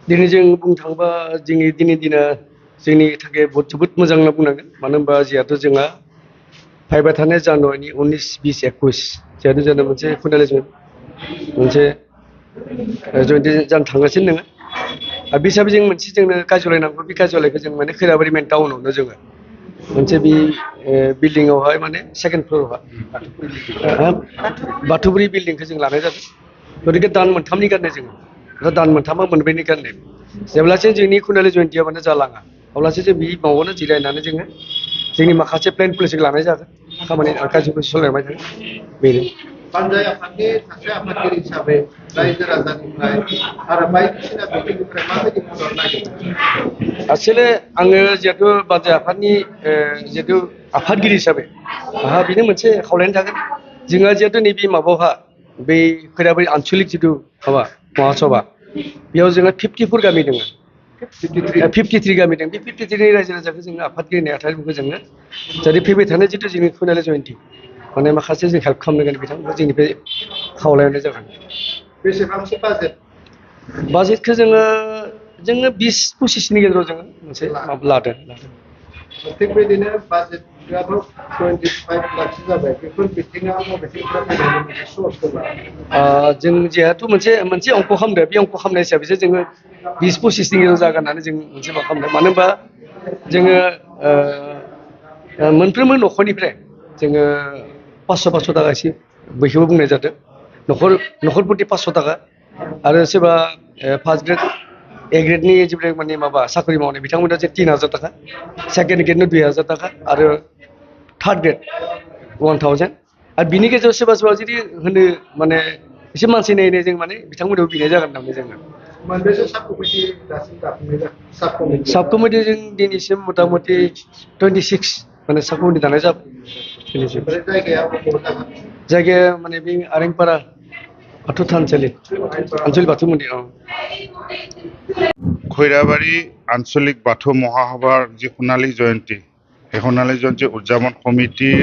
दिनै जों बुंनो थाङोबा जोंनि दिनै दिना जोंनि थाखाय जोबोद मोजां होनना बुंनांगोन मानो होनबा जिहेथु जोंहा फैबाय थानाय जानुवारिनि 19, 20, 21 जिहेतु जोंना मोनसे खुदालिजमेन्ट मोनसे जयन्ति जानो थांगासिनो दङ आरो बे हिसाबै जों मोनसे जोंनो काजुलाय नांगौ बे काजुलायखौ जों माने खैराबारि मेन टाउनावनो जोङो मोनसे बे बिल्डिंआवहाय माने सेकेन्ड फ्ल'रावहाय बाथौपुरि बिल्डिंखौ जों लानाय जादों गतिके दान मोनथामनि गारनाय जोङो दान मोनथामा मोनब्रैनि गारनाय जेब्लासिम जोंनि खुनालि जयन्तिया माने जालाङा अब्लासो जों बे मावनो जिरायनानै जोङो जोंनि माखासे प्लेन पलिसिखौ लानाय जागोन खामानि कार्जखौ सालायबाय थागोन बेनो पान्जाय आफादनि सासे आफादगिरि हिसाबै रायजो राजानिफ्राय आरो बायदिसिना बिथिंनिफ्राय माबायदि मदद नागिरदों आसले आङो जिहेतु बान्जाय आफादनि जिहेतु आफादगिरि हिसाबै आंहा बेनो मोनसे खावलायनाय थागोन जोंहा जिहेतु नैबे माबायावहा बै खैराबारि आनसलिक जिथु माबा महासभा बेयाव जोंहा 54 गामि दङ 53 गामि दं बे 53 रायजो राजाखौ जोङो आफादगिरि नेहाथारिफोरखौ जोङो जुदि फैबाय थानाय जिथु जोंनि खुनालि जयन्ति माने माखासे जों हेल्प खालामनांगोन बिथांमोनखौ जोंनिफ्राय खावलायनाय जागोन बेसेबांसो बाजेटखौ जोङो 20-25नि गेजेराव जोङो मोनसे माबा लादों थिग बिदिनो बाजेटआथ' 25 लाखसो जाबाय बेफोर बिथिङाव बबेथिंनिफ्राय फैनायनि मोनसे सर्स दङ जों जिहेतु मोनसे अंक खालामदों बे अंक खालामनाय हिसाबैसो जोङो 20-25नि गेजेराव जागोन होननानै जों मोनसे माबा खालामदों मानो होनबा जोङो मोनफ्रोमबो न'खरनिफ्राय जोङो 500 थाखा एसे बयखौबो बुंनाय जादों न'खर प्रति 500 थाखा आरो सोरबा फार्स्ट ग्रेड ए ग्रेडनि जेब्ला माने माबा साख्रि मावनाय बिथांमोना जे 3000 थाखा सेकेन्ड ग्रेडनो 2000 थाखा आरो थार्ड ग्रेड 1000 आरो बिनि गेजेराव सोरबा सोरबा जुदि होनो माने एसे मानसि नायनाय जों माने बिथांमोनाव बिनाय जागोन होननानै जोङो मोनबेसे साब कमिटि जों दिनैसिम मथा मथि 26 माने साब कमिटि दानाय जाबाय जायगाया माने बे आरेंपारा बाथौ थानसालि आनसलिक बाथौ मन्दिर खৈराबाৰী আঞ্চলিক বাথৌ মহাসভাৰ যি সোণালী জয়ন্তী এই সোণালী জয়ন্তী উদযাপন সমিতিৰ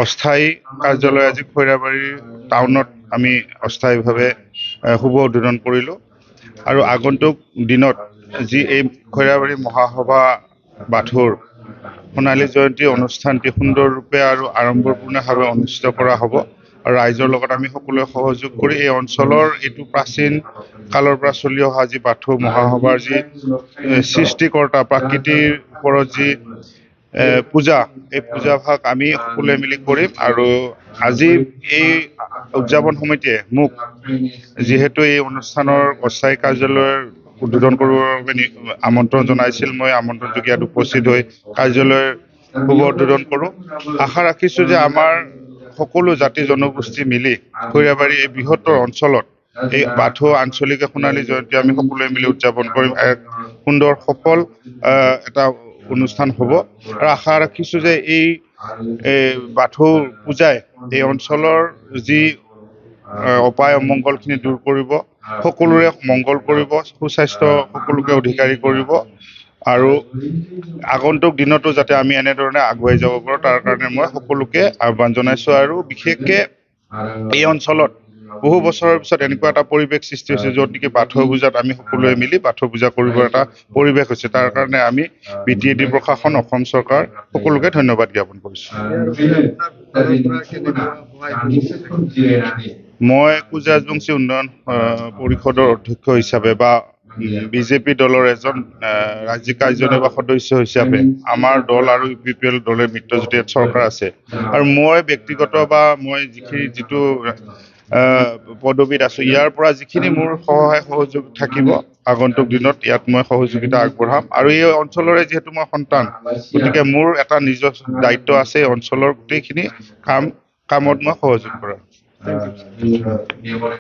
অস্থায়ী কাৰ্যালয় আজি খৈৰাবাৰী টাউনত আমি অস্থায়ীভাৱে শুভ উদ্বোধন কৰিলোঁ আৰু আগন্তুক দিনত যি এই খৈৰাবাৰী মহাসভা বাথৌৰ সোণালী জয়ন্তী অনুষ্ঠানটি সুন্দৰৰূপে আৰু আড়ম্বৰপূৰ্ণভাৱে অনুষ্ঠিত কৰা হ'ব আৰু ৰাইজৰ লগত আমি সকলোৱে সহযোগ কৰি এই অঞ্চলৰ এইটো প্ৰাচীন কালৰ পৰা চলি অহা যি বাথৌ মহাসভাৰ যি সৃষ্টিকৰ্তা প্ৰাকৃতিৰ ওপৰত যি পূজা এই পূজাভাগ আমি সকলোৱে মিলি কৰিম আৰু আজি এই উদযাপন সমিতিয়ে মোক যিহেতু এই অনুষ্ঠানৰ অস্থায়ী কাৰ্যালয়ৰ উদ্বোধন কৰিবৰ বাবে আমন্ত্ৰণ জনাইছিল মই আমন্ত্ৰণযোগ্য ইয়াত উপস্থিত হৈ কাৰ্যালয়ৰ শুভ উদ্বোধন কৰোঁ আশা ৰাখিছোঁ যে আমাৰ সকলো জাতি জনগোষ্ঠী মিলি খৈৰাবাৰী এই বৃহত্তৰ অঞ্চলত এই বাথৌ আঞ্চলিক সোণালী জয়ন্তী আমি সকলোৱে মিলি উদযাপন কৰিম এক সুন্দৰ সফল এটা অনুষ্ঠান হ'ব আৰু আশা ৰাখিছোঁ যে এই বাথৌ পূজাই এই অঞ্চলৰ যি অপায় অমংগলখিনি দূৰ কৰিব সকলোৰে মংগল কৰিব সুস্বাস্থ্য সকলোকে অধিকাৰী কৰিব আৰু আগন্তুক দিনতো যাতে আমি এনেধৰণে আগুৱাই যাব পাৰোঁ তাৰ কাৰণে মই সকলোকে আহ্বান জনাইছোঁ আৰু বিশেষকৈ এই অঞ্চলত বহু বছৰৰ পিছত এনেকুৱা এটা পৰিৱেশ সৃষ্টি হৈছে য'ত নেকি বাথৌ পূজাত আমি সকলোৱে মিলি বাথৌ পূজা কৰিবৰ এটা পৰিৱেশ হৈছে তাৰ কাৰণে আমি BTAD প্ৰশাসন অসম চৰকাৰ সকলোকে ধন্যবাদ জ্ঞাপন কৰিছোঁ মই কুজাজবংশী উন্নয়ন পৰিষদৰ অধ্যক্ষ হিচাপে বা বিজেপি দলৰ এজন ৰাজ্যিক কাৰ্যনিৰ্বাহক সদস্য হিচাপে আমাৰ দল আৰু UPPL দলে মিত্ৰজোঁটীয়া চৰকাৰ আছে আৰু মই ব্যক্তিগত বা মই যিটো পদবীত আছোঁ ইয়াৰ পৰা যিখিনি মোৰ সহায় সহযোগ থাকিব আগন্তুক দিনত ইয়াত মই সহযোগিতা আগবঢ়াম আৰু এই অঞ্চলৰে যিহেতু মই সন্তান গতিকে মোৰ এটা নিজৰ দায়িত্ব আছে এই অঞ্চলৰ গোটেইখিনি কামত মই সহযোগ কৰা